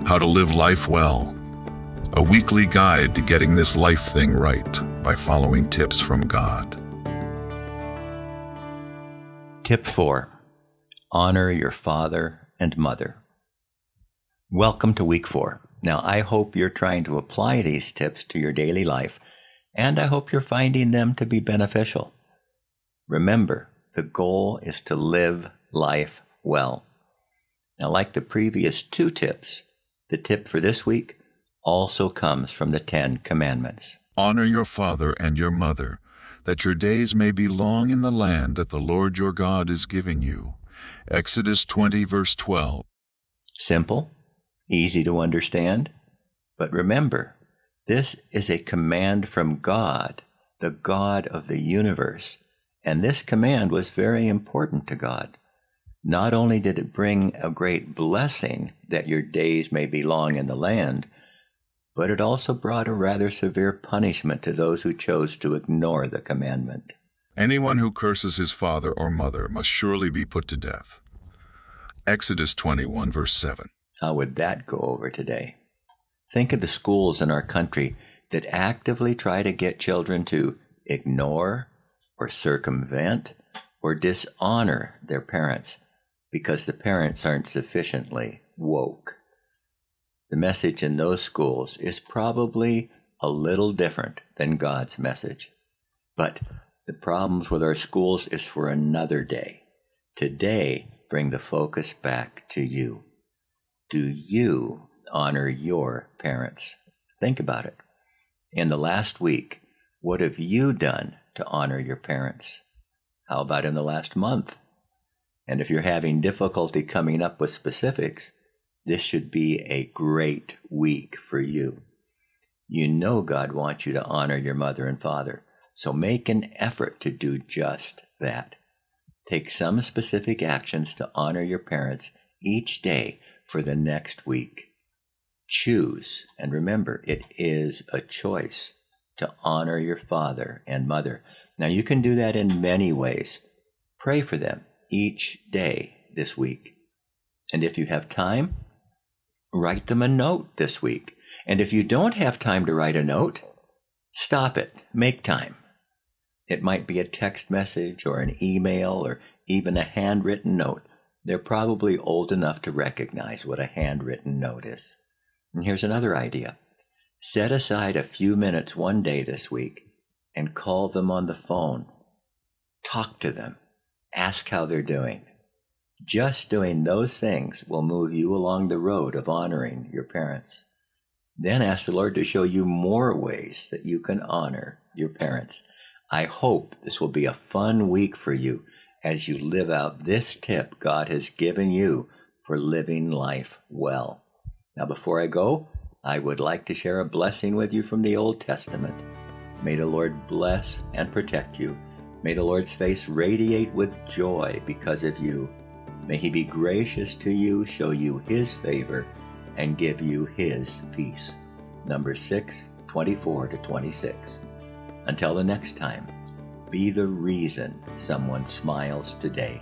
How to Live Life Well, a weekly guide to getting this life thing right by following tips from God. Tip 4. Honor your father and mother. Welcome to week 4. Now, I hope you're trying to apply these tips to your daily life, and I hope you're finding them to be beneficial. Remember, the goal is to live life well. Now, like the previous 2 tips, the tip for this week also comes from the 10 Commandments. Honor your father and your mother, that your days may be long in the land that the Lord your God is giving you. Exodus 20, verse 12. Simple, easy to understand, but remember, this is a command from God, the God of the universe, and this command was very important to God. Not only did it bring a great blessing that your days may be long in the land, but it also brought a rather severe punishment to those who chose to ignore the commandment. Anyone who curses his father or mother must surely be put to death. Exodus 21, verse 7. How would that go over today? Think of the schools in our country that actively try to get children to ignore or circumvent or dishonor their parents because the parents aren't sufficiently woke. The message in those schools is probably a little different than God's message. But the problems with our schools is for another day. Today, bring the focus back to you. Do you honor your parents? Think about it. In the last week, what have you done to honor your parents? How about in the last month? And if you're having difficulty coming up with specifics, this should be a great week for you. You know God wants you to honor your mother and father, so make an effort to do just that. Take some specific actions to honor your parents each day for the next week. Choose, and remember, it is a choice to honor your father and mother. Now, you can do that in many ways. Pray for them each day this week. And if you have time, write them a note this week. And if you don't have time to write a note, stop it. Make time. It might be a text message or an email or even a handwritten note. They're probably old enough to recognize what a handwritten note is. And here's another idea. Set aside a few minutes one day this week and call them on the phone. Talk to them. Ask how they're doing. Just doing those things will move you along the road of honoring your parents. Then ask the Lord to show you more ways that you can honor your parents. I hope this will be a fun week for you as you live out this tip God has given you for living life well. Now, before I go, I would like to share a blessing with you from the Old Testament. May the Lord bless and protect you. May the Lord's face radiate with joy because of you. May He be gracious to you, show you His favor, and give you His peace. Numbers 6, 24-26. Until the next time, be the reason someone smiles today.